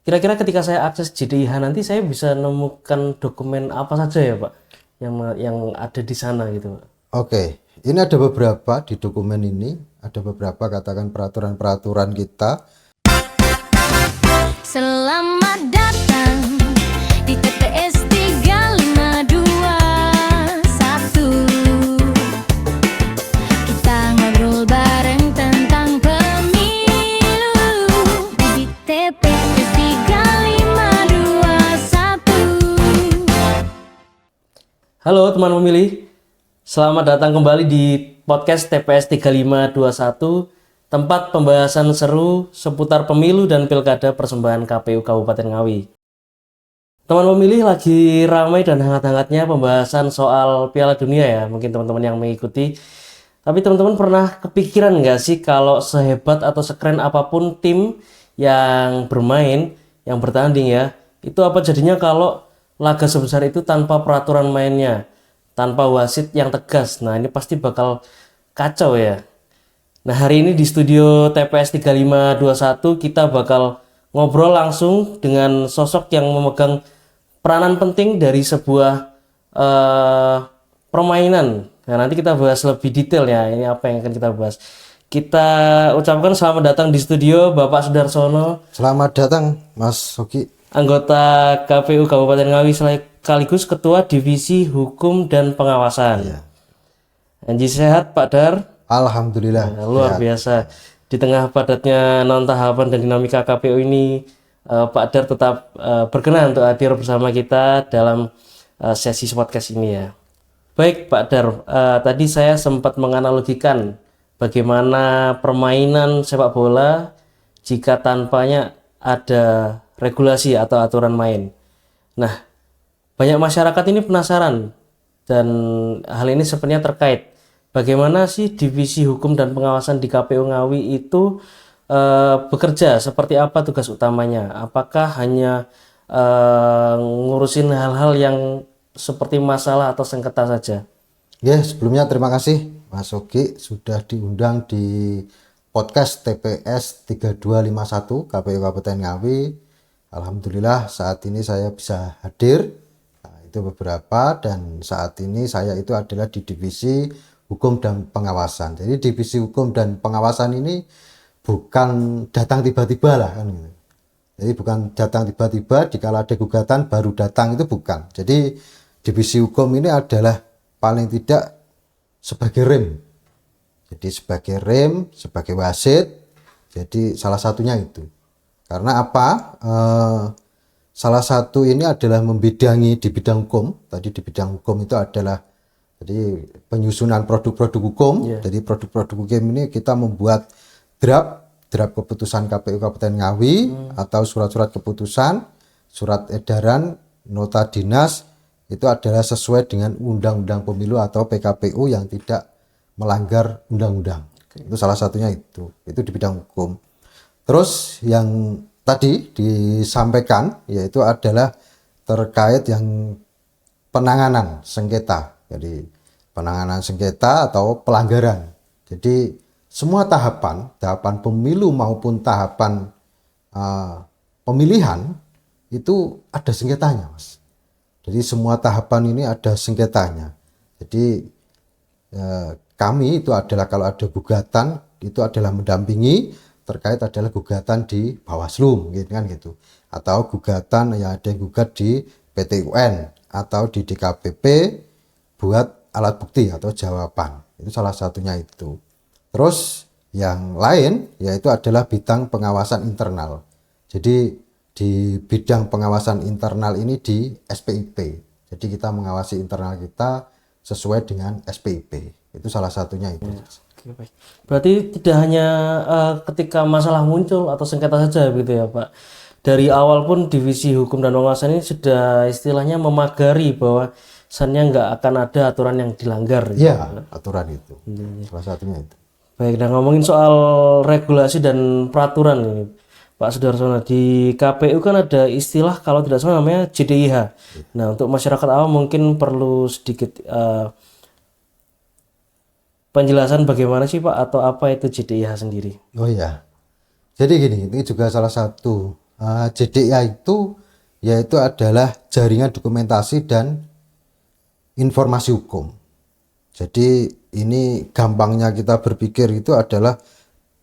Kira-kira ketika saya akses JDIH nanti saya bisa menemukan dokumen apa saja ya Pak yang ada di sana gitu Pak. Oke, ini ada beberapa di dokumen ini, ada beberapa katakan peraturan-peraturan kita. Selamat datang di TPS 3521. Kita ngobrol bareng tentang pemilu di TPS 3521. Halo teman pemilih, selamat datang kembali di podcast TPS 3521, tempat pembahasan seru seputar pemilu dan pilkada persembahan KPU Kabupaten Ngawi. Teman pemilih, lagi ramai dan hangat-hangatnya pembahasan soal Piala Dunia ya, mungkin teman-teman yang mengikuti. Tapi teman-teman pernah kepikiran nggak sih kalau sehebat atau sekeren apapun tim yang bermain, yang bertanding ya, itu apa jadinya kalau laga sebesar itu tanpa peraturan mainnya, tanpa wasit yang tegas. Nah, ini pasti bakal kacau ya. Nah, hari ini di studio TPS 3521 kita bakal ngobrol langsung dengan sosok yang memegang peranan penting dari sebuah permainan. Nah, nanti kita bahas lebih detail ya, ini apa yang akan kita bahas. Kita ucapkan selamat datang di studio Bapak Sudarsono, Selamat datang Mas Hoki. anggota KPU Kabupaten Ngawi sekaligus Ketua Divisi Hukum dan Pengawasan. Ya. Anji sehat Pak Dar? Alhamdulillah. Nah, luar biasa. Di tengah padatnya non tahapan dan dinamika KPU ini, Pak Dar tetap berkenan untuk hadir bersama kita dalam sesi podcast ini ya. Baik Pak Dar, tadi saya sempat menganalogikan bagaimana permainan sepak bola jika tanpanya ada regulasi atau aturan main. Nah, banyak masyarakat ini penasaran dan hal ini sebenarnya terkait bagaimana sih Divisi Hukum dan Pengawasan di KPU Ngawi itu bekerja, seperti apa tugas utamanya? Apakah hanya ngurusin hal-hal yang seperti masalah atau sengketa saja? Ya, sebelumnya terima kasih Mas Hoki sudah diundang di podcast TPS 3251 KPU Kabupaten Ngawi. Alhamdulillah saat ini saya bisa hadir. Nah, itu beberapa, dan saat ini saya itu adalah di Divisi Hukum dan Pengawasan. Jadi Divisi Hukum dan Pengawasan ini bukan datang tiba-tiba lah kan gitu. Jadi bukan datang tiba-tiba dikala ada gugatan baru datang, itu bukan. Jadi Divisi Hukum ini adalah paling tidak sebagai rem. Jadi sebagai rem, sebagai wasit. Jadi salah satunya itu. Karena apa? Salah satu ini adalah membidangi di bidang hukum. Tadi di bidang hukum itu adalah jadi penyusunan produk-produk hukum. Jadi produk-produk hukum ini kita membuat draft keputusan KPU Kabupaten Ngawi atau surat-surat keputusan, surat edaran, nota dinas, itu adalah sesuai dengan Undang-Undang Pemilu atau PKPU yang tidak melanggar undang-undang. Itu salah satunya itu di bidang hukum. Terus yang tadi disampaikan yaitu adalah terkait yang penanganan sengketa. Jadi penanganan sengketa atau pelanggaran. Jadi semua tahapan pemilu maupun tahapan pemilihan itu ada sengketanya, Mas. Jadi semua tahapan ini ada sengketanya. Jadi kami itu adalah kalau ada gugatan itu adalah mendampingi, terkait adalah gugatan di Bawaslu mungkin kan gitu, atau gugatan yang ada yang gugat di PT UN atau di DKPP buat alat bukti atau jawaban. Itu salah satunya itu. Terus yang lain yaitu adalah bidang pengawasan internal. Jadi di bidang pengawasan internal ini di SPIP. Jadi kita mengawasi internal kita sesuai dengan SPIP. Itu salah satunya itu. Oke, baik. Berarti tidak hanya ketika masalah muncul atau sengketa saja begitu ya Pak. Dari awal pun Divisi Hukum dan Pengawasan ini sudah istilahnya memagari bahwa sannya nggak akan ada aturan yang dilanggar. Iya, aturan itu. Salah satunya itu. Baik, nah ngomongin soal regulasi dan peraturan ini Pak Sudarsono, di KPU kan ada istilah kalau tidak salah namanya JDIH. Nah, untuk masyarakat awam mungkin perlu sedikit penjelasan bagaimana sih Pak atau apa itu JDIH sendiri? Oh iya. Jadi gini, ini juga salah satu JDA itu yaitu adalah jaringan dokumentasi dan informasi hukum. Jadi ini gampangnya kita berpikir itu adalah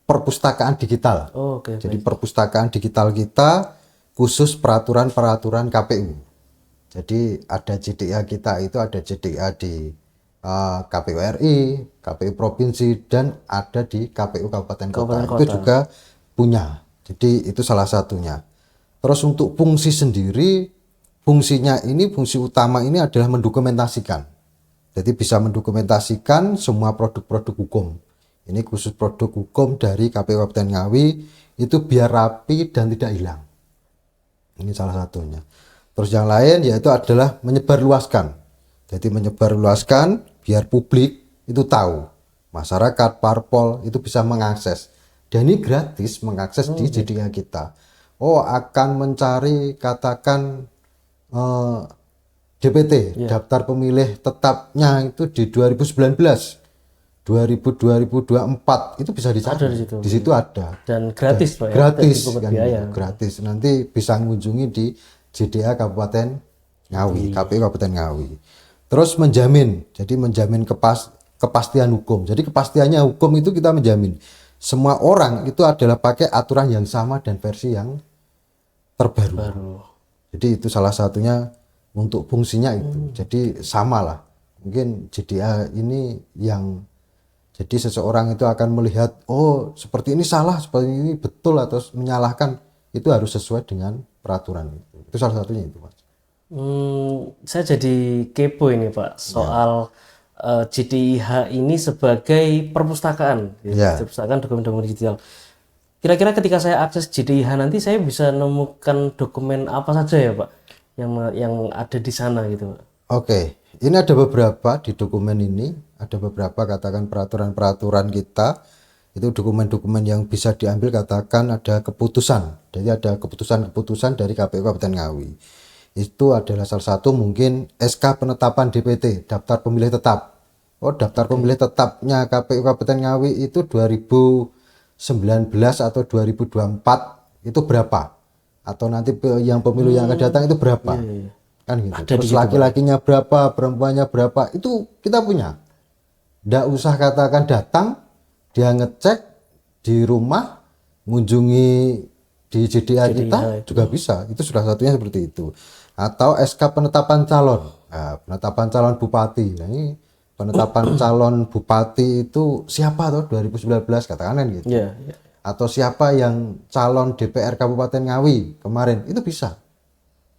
perpustakaan digital. Oh, oke. Jadi perpustakaan digital kita khusus peraturan-peraturan KPU. Jadi ada JDA kita itu ada JDA di KPU RI, KPU provinsi, dan ada di KPU kabupaten kota. Itu juga punya. Jadi itu salah satunya. Terus untuk fungsi sendiri, fungsinya ini, fungsi utama ini adalah mendokumentasikan. Jadi bisa mendokumentasikan semua produk-produk hukum. Ini khusus produk hukum dari KPU Kabupaten Ngawi itu biar rapi dan tidak hilang. Ini salah satunya. Terus yang lain yaitu adalah menyebarluaskan. Jadi menyebarluaskan biar publik itu tahu. Masyarakat, parpol itu bisa mengakses. Dan ini gratis mengakses di JDA kita. Oh, akan mencari katakan DPT, daftar pemilih tetapnya itu di 2019. 2024 itu bisa dicari. Ada di situ. Di situ ada. Dan gratis, Pak ya. Gratis Tidak kan, biaya. gratis. Nanti bisa mengunjungi di JDA Kabupaten Ngawi, KPU Kabupaten Ngawi. Terus menjamin, jadi menjamin kepastian hukum. Jadi kepastiannya hukum itu kita menjamin semua orang itu adalah pakai aturan yang sama dan versi yang terbaru. Jadi itu salah satunya untuk fungsinya itu. Jadi samalah. Mungkin JDA ini yang jadi seseorang itu akan melihat, oh seperti ini salah, seperti ini betul atau menyalahkan, itu harus sesuai dengan peraturan itu. Itu salah satunya itu, Mas. Saya jadi kepo ini Pak soal JDIH ini sebagai perpustakaan, Ya. perpustakaan dokumen-dokumen digital. Kira-kira ketika saya akses JDIH nanti saya bisa menemukan dokumen apa saja ya Pak yang ada di sana gitu Pak? Oke, ini ada beberapa di dokumen ini, ada beberapa katakan peraturan-peraturan kita, itu dokumen-dokumen yang bisa diambil katakan ada keputusan, jadi ada keputusan-keputusan dari KPU Kabupaten Ngawi. Itu adalah salah satu mungkin SK penetapan DPT, daftar pemilih tetap. Oh, daftar pemilih tetapnya KPU Kabupaten Ngawi itu 2019 atau 2024 itu berapa? Atau nanti yang pemilu yang akan datang itu berapa? Kan gitu. Terus laki-lakinya berapa, perempuannya berapa, itu kita punya. Nggak usah katakan datang, dia ngecek di rumah, mengunjungi di JDA kita juga bisa. Itu sudah satunya seperti itu. Atau SK penetapan calon. Nah, penetapan calon bupati. Nah, ini penetapan calon bupati itu siapa tuh 2019 katakan kan gitu. Atau siapa yang calon DPR Kabupaten Ngawi kemarin, itu bisa.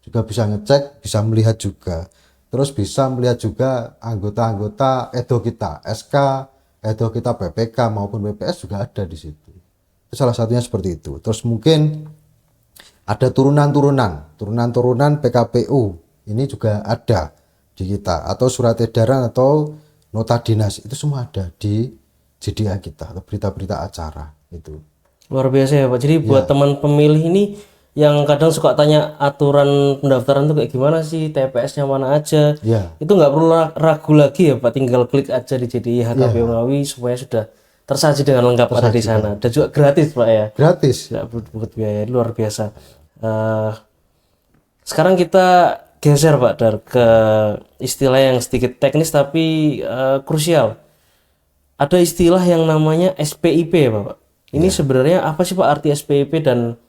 Juga bisa ngecek, bisa melihat juga. Terus bisa melihat juga anggota-anggota EDO kita, SK, EDO kita PPK maupun BPS juga ada di situ. Itu salah satunya seperti itu. Terus mungkin ada turunan-turunan PKPU. Ini juga ada di kita, atau surat edaran atau nota dinas, itu semua ada di JDA kita atau berita-berita acara itu. Luar biasa ya Pak. Jadi buat teman pemilih ini yang kadang suka tanya aturan pendaftaran itu kayak gimana sih, TPS-nya mana aja, itu nggak perlu ragu lagi ya Pak, tinggal klik aja di JDIH KPU Ngawi supaya sudah tersaji dengan lengkap ada di sana, dan juga gratis Pak ya. Gratis. Tidak butuh biaya, luar biasa. Sekarang kita geser Pak ke istilah yang sedikit teknis tapi krusial. Ada istilah yang namanya SPIP ya Pak. Ini sebenarnya apa sih Pak arti SPIP dan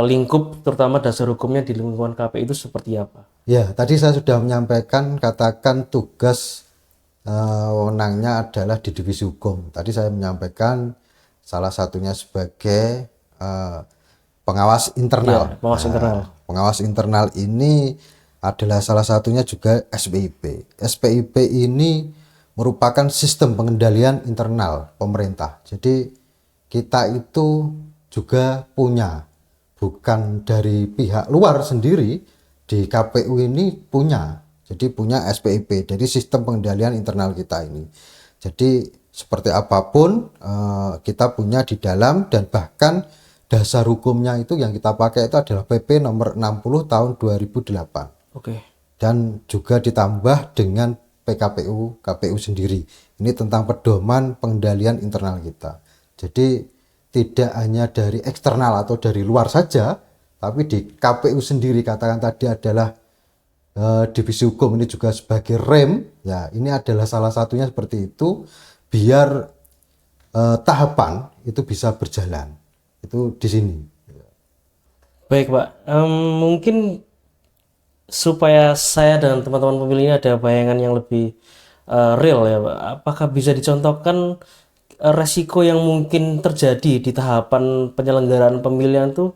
lingkup terutama dasar hukumnya di lingkungan KPU itu seperti apa? Ya, tadi saya sudah menyampaikan katakan tugas wewenangnya adalah di divisi hukum. Tadi saya menyampaikan salah satunya sebagai pengawas internal. Pengawas internal. Pengawas internal ini adalah salah satunya juga SPIP. SPIP ini merupakan sistem pengendalian internal pemerintah. Jadi kita itu juga punya, bukan dari pihak luar sendiri, di KPU ini punya. Jadi punya SPIP, jadi sistem pengendalian internal kita ini. Jadi seperti apapun kita punya di dalam, dan bahkan dasar hukumnya itu yang kita pakai itu adalah PP nomor 60 tahun 2008. Dan juga ditambah dengan PKPU, KPU sendiri. Ini tentang pedoman pengendalian internal kita. Jadi tidak hanya dari eksternal atau dari luar saja, Tapi di KPU sendiri katakan tadi adalah divisi hukum ini juga sebagai rem, ya ini adalah salah satunya seperti itu biar tahapan itu bisa berjalan. Itu di sini. Baik Pak, mungkin supaya saya dan teman-teman pemilih ini ada bayangan yang lebih real ya Pak. Apakah bisa dicontohkan resiko yang mungkin terjadi di tahapan penyelenggaraan pemilihan itu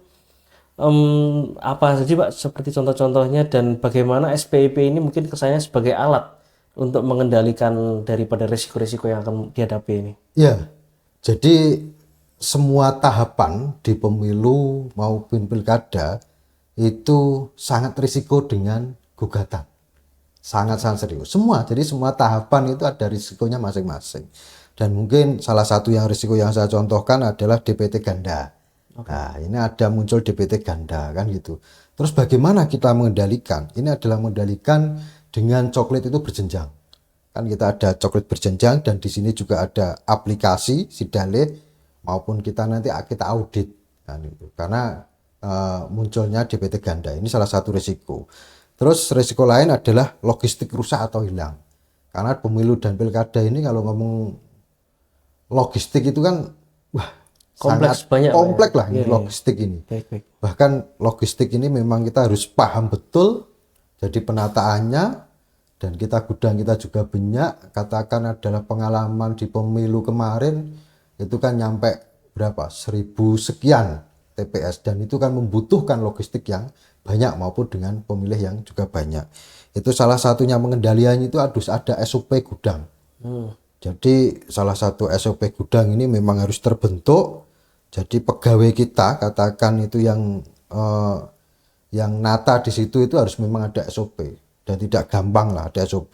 apa saja Pak, seperti contoh-contohnya, dan bagaimana SPIP ini mungkin kesannya sebagai alat untuk mengendalikan daripada resiko-resiko yang akan dihadapi ini? Ya, jadi semua tahapan di pemilu maupun pilkada itu sangat risiko dengan gugatan. Sangat-sangat serius. Semua, jadi semua tahapan itu ada risikonya masing-masing. Dan mungkin salah satu yang risiko yang saya contohkan adalah DPT ganda. Nah, ini ada muncul DPT ganda kan gitu. Terus bagaimana kita mengendalikan? Ini adalah mengendalikan dengan coklat itu berjenjang. Kan kita ada coklat berjenjang dan di sini juga ada aplikasi Sidale maupun kita nanti kita audit kan gitu. Karena munculnya DPT ganda ini salah satu risiko. Terus risiko lain adalah logistik rusak atau hilang. Karena pemilu dan pilkada ini kalau ngomong logistik itu kan wah Kompleks, sangat banyak, kompleks Pak, lah ini logistik ini. Baik. Bahkan logistik ini memang kita harus paham betul jadi penataannya, dan kita gudang kita juga banyak, katakan adalah pengalaman di pemilu kemarin itu kan nyampe berapa 1000 sekian TPS, dan itu kan membutuhkan logistik yang banyak maupun dengan pemilih yang juga banyak. Itu salah satunya pengendaliannya itu harus ada SOP gudang. Jadi salah satu SOP gudang ini memang harus terbentuk. Jadi pegawai kita katakan itu yang nata di situ itu harus memang ada SOP, dan tidak gampang lah ada SOP.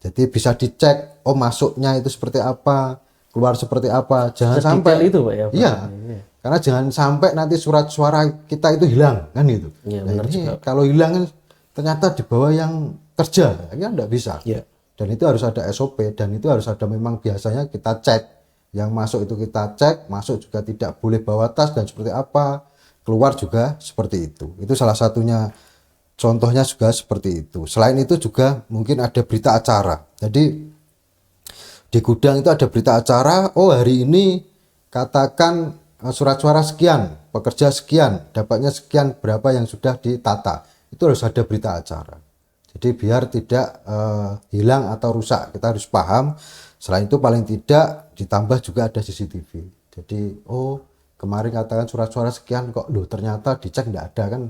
Jadi bisa dicek, oh masuknya itu seperti apa, keluar seperti apa, jangan sampai itu Pak ya. Iya. Karena jangan sampai nanti surat suara kita itu hilang kan gitu. Iya, Nah, ini kalau hilang kan ternyata di bawah yang kerja, ya enggak bisa. Iya. Dan itu harus ada SOP, dan itu harus ada memang biasanya kita cek. Yang masuk itu kita cek, masuk juga tidak boleh bawa tas dan seperti apa, keluar juga seperti itu. Itu salah satunya, contohnya juga seperti itu. Selain itu juga mungkin ada berita acara. Jadi di gudang itu ada berita acara, oh hari ini katakan surat suara sekian, pekerja sekian, dapatnya sekian, berapa yang sudah ditata. Itu harus ada berita acara. Jadi biar tidak hilang atau rusak, kita harus paham. Selain itu paling tidak ditambah juga ada CCTV. Jadi oh kemarin katakan surat suara sekian kok loh ternyata dicek tidak ada, kan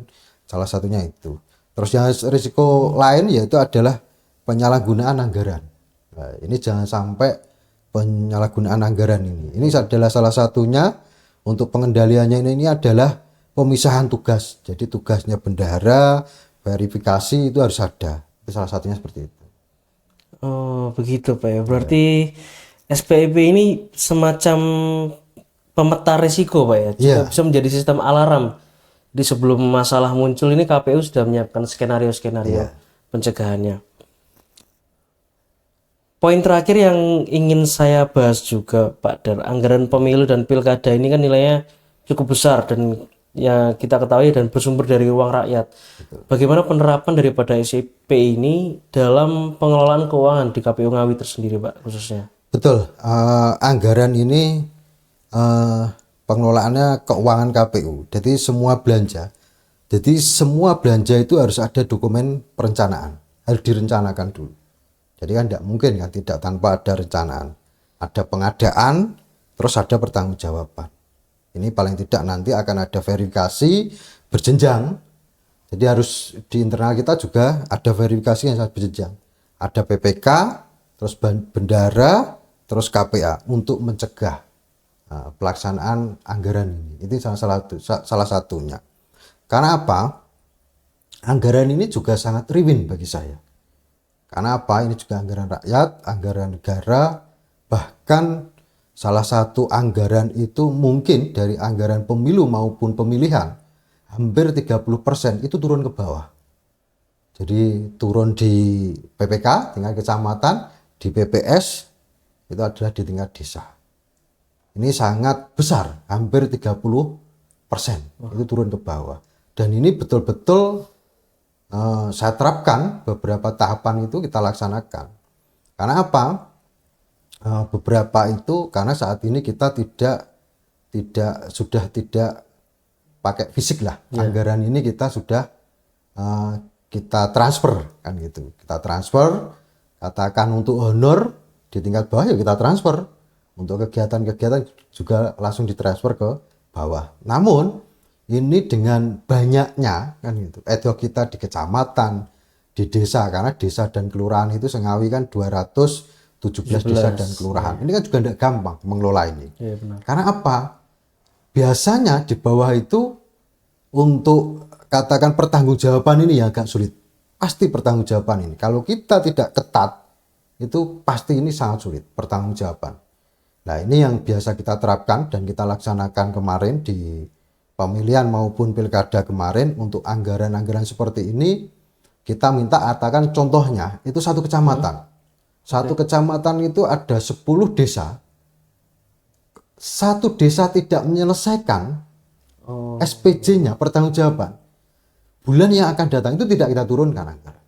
salah satunya itu. Terus yang risiko lain yaitu adalah penyalahgunaan anggaran. Nah, ini jangan sampai penyalahgunaan anggaran ini adalah salah satunya. Untuk pengendaliannya ini adalah pemisahan tugas. Jadi tugasnya bendahara, verifikasi itu harus ada. Itu salah satunya seperti itu. Oh begitu Pak ya. Berarti SPIP ini semacam pemeta risiko Pak ya. Juga bisa menjadi sistem alarm. Di sebelum masalah muncul ini KPU sudah menyiapkan skenario-skenario pencegahannya. Poin terakhir yang ingin saya bahas juga Pak Dar, anggaran pemilu dan pilkada ini kan nilainya cukup besar dan ya kita ketahui dan bersumber dari uang rakyat. Bagaimana penerapan daripada SPIP ini dalam pengelolaan keuangan di KPU Ngawi tersendiri Pak khususnya? Betul, anggaran ini pengelolaannya keuangan KPU. Jadi semua belanja itu harus ada dokumen perencanaan, harus direncanakan dulu. Jadi kan tidak mungkin kan tidak tanpa ada rencanaan. Ada pengadaan, terus ada pertanggungjawaban. Ini paling tidak nanti akan ada verifikasi berjenjang. Jadi harus di internal kita juga ada verifikasi yang sangat berjenjang. Ada PPK, terus bendahara, terus KPA untuk mencegah pelaksanaan anggaran ini. Itu salah satunya. Karena apa? Anggaran ini juga sangat riwin bagi saya. Karena apa? Ini juga anggaran rakyat, anggaran negara, bahkan salah satu anggaran itu mungkin dari anggaran pemilu maupun pemilihan, hampir 30% itu turun ke bawah. Jadi turun di PPK, tingkat kecamatan, di PPS, itu adalah di tingkat desa. Ini sangat besar, hampir 30% itu turun ke bawah. Dan ini betul-betul saya terapkan beberapa tahapan itu kita laksanakan. Karena apa? Beberapa itu karena saat ini kita sudah tidak pakai fisik lah. Anggaran ini kita sudah kita transfer kan gitu. Kita transfer, katakan untuk honor di tingkat bawah ya kita transfer. Untuk kegiatan-kegiatan juga langsung ditransfer ke bawah. Namun ini dengan banyaknya kan gitu. Ad hoc kita di kecamatan, di desa, karena desa dan kelurahan itu Sengawi kan 217 desa dan kelurahan. Ini kan juga tidak gampang mengelola ini. Iya, benar. Karena apa? Biasanya di bawah itu untuk katakan pertanggungjawaban ini ya agak sulit. Pasti pertanggungjawaban ini. Kalau kita tidak ketat, itu pasti ini sangat sulit pertanggungjawaban. Nah, ini yang biasa kita terapkan dan kita laksanakan kemarin di pemilihan maupun pilkada kemarin. Untuk anggaran-anggaran seperti ini kita minta katakan contohnya itu satu kecamatan. Satu kecamatan itu ada 10 desa. Satu desa tidak menyelesaikan SPJ-nya, pertanggungjawaban. Bulan yang akan datang itu tidak kita turunkan anggaran.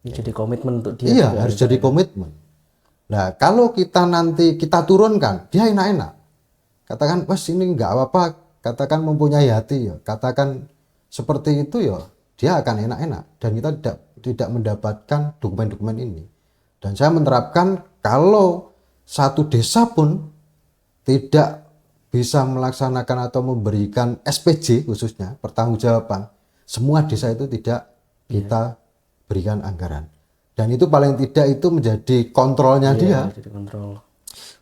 Ini jadi komitmen untuk dia. Iya, juga. harus jadi komitmen. Nah, kalau kita nanti kita turunkan, dia enak-enak. Katakan, wes ini enggak apa-apa, katakan mempunyai hati ya. Katakan seperti itu ya, dia akan enak-enak dan kita tidak mendapatkan dokumen-dokumen ini. Dan saya menerapkan kalau satu desa pun tidak bisa melaksanakan atau memberikan SPJ khususnya pertanggungjawaban, semua desa itu tidak kita berikan anggaran. Dan itu paling tidak itu menjadi kontrolnya dia. Jadi kontrol.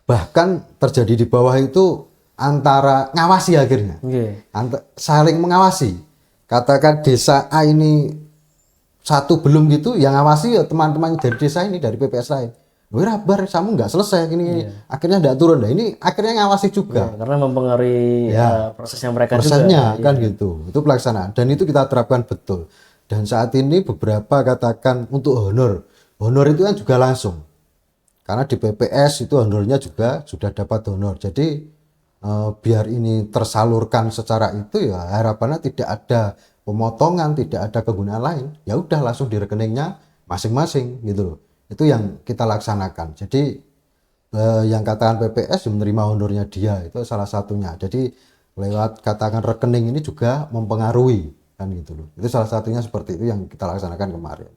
Bahkan terjadi di bawah itu antara ngawasi akhirnya. Saling mengawasi. Katakan desa A ini satu belum gitu, yang ngawasi ya teman-teman dari desa ini, dari PPS lain. Rabar, kamu nggak selesai gini. Akhirnya nggak turun. Nah, ini akhirnya ngawasi juga. Karena mempengaruhi prosesnya mereka prosesnya juga. kan gitu. Itu pelaksanaan. Dan itu kita terapkan betul. Dan saat ini beberapa katakan untuk honor. Honor itu kan juga langsung. Karena di PPS itu honornya juga sudah dapat honor. Jadi biar ini tersalurkan secara itu ya harapannya tidak ada pemotongan, tidak ada kegunaan lain. Ya udah langsung di rekeningnya masing-masing gitu loh. Itu yang kita laksanakan. Jadi yang katakan PPS menerima honornya dia itu salah satunya. Jadi lewat katakan rekening ini juga mempengaruhi kan gitu loh. Itu salah satunya seperti itu yang kita laksanakan kemarin.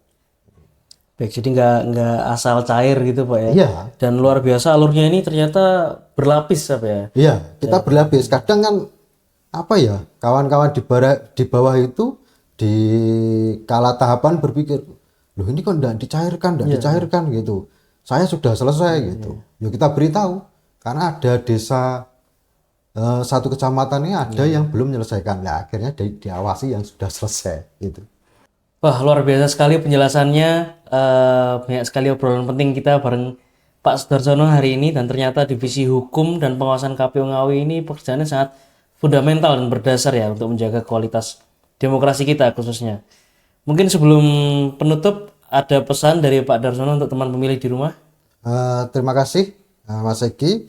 Baik, jadi nggak asal cair gitu Pak ya. Iya. Dan luar biasa alurnya ini ternyata berlapis apa ya. Iya, kita berlapis. Kadang kan apa ya, kawan-kawan di bawah itu di kala tahapan berpikir, loh ini kok enggak dicairkan gitu. Saya sudah selesai gitu. Ya kita beritahu karena ada desa satu kecamatan ini ada yang belum menyelesaikan. Nah, akhirnya diawasi yang sudah selesai gitu. Wah, luar biasa sekali penjelasannya. Banyak sekali obrolan penting kita bareng Pak Sudarsono hari ini, dan ternyata divisi hukum dan pengawasan KPU Ngawi ini pekerjaannya sangat fundamental dan berdasar ya untuk menjaga kualitas demokrasi kita khususnya. Mungkin sebelum penutup ada pesan dari Pak Darsono untuk teman pemilih di rumah. Terima kasih Mas Egi.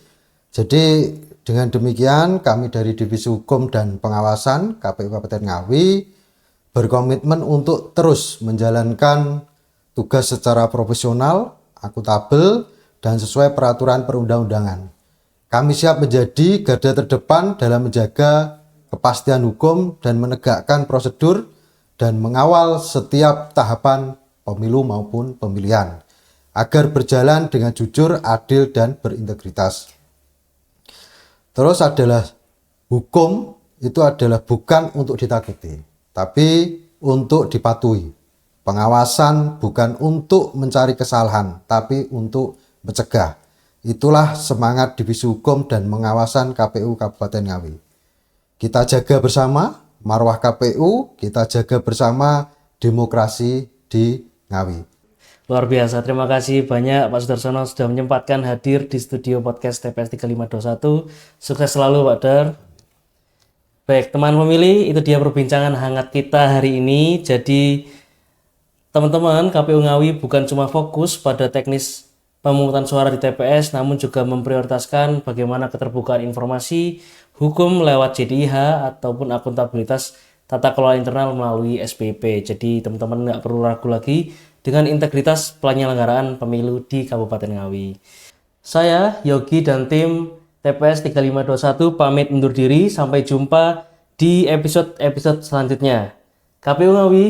Jadi dengan demikian kami dari divisi hukum dan pengawasan KPU Kabupaten Ngawi berkomitmen untuk terus menjalankan tugas secara profesional, akuntabel, dan sesuai peraturan perundang-undangan. Kami siap menjadi garda terdepan dalam menjaga kepastian hukum dan menegakkan prosedur dan mengawal setiap tahapan pemilu maupun pemilihan agar berjalan dengan jujur, adil, dan berintegritas. Terus adalah hukum itu adalah bukan untuk ditakuti, tapi untuk dipatuhi. Pengawasan bukan untuk mencari kesalahan, tapi untuk mencegah. Itulah semangat divisi hukum dan pengawasan KPU Kabupaten Ngawi. Kita jaga bersama marwah KPU, kita jaga bersama demokrasi di Ngawi. Luar biasa, terima kasih banyak Pak Sudarsono sudah menyempatkan hadir di studio podcast TPS 3521. Sukses selalu Pak Dar. Baik, teman pemilih, itu dia perbincangan hangat kita hari ini. Jadi teman-teman, KPU Ngawi bukan cuma fokus pada teknis pemungutan suara di TPS, namun juga memprioritaskan bagaimana keterbukaan informasi, hukum lewat JDIH ataupun akuntabilitas tata kelola internal melalui SPP. Jadi teman-teman nggak perlu ragu lagi dengan integritas penyelenggaraan pemilu di Kabupaten Ngawi. Saya, Yogi, dan tim TPS 3521 pamit undur diri. Sampai jumpa di episode-episode selanjutnya. KPU Ngawi,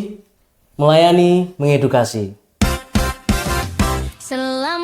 melayani, mengedukasi. Selamat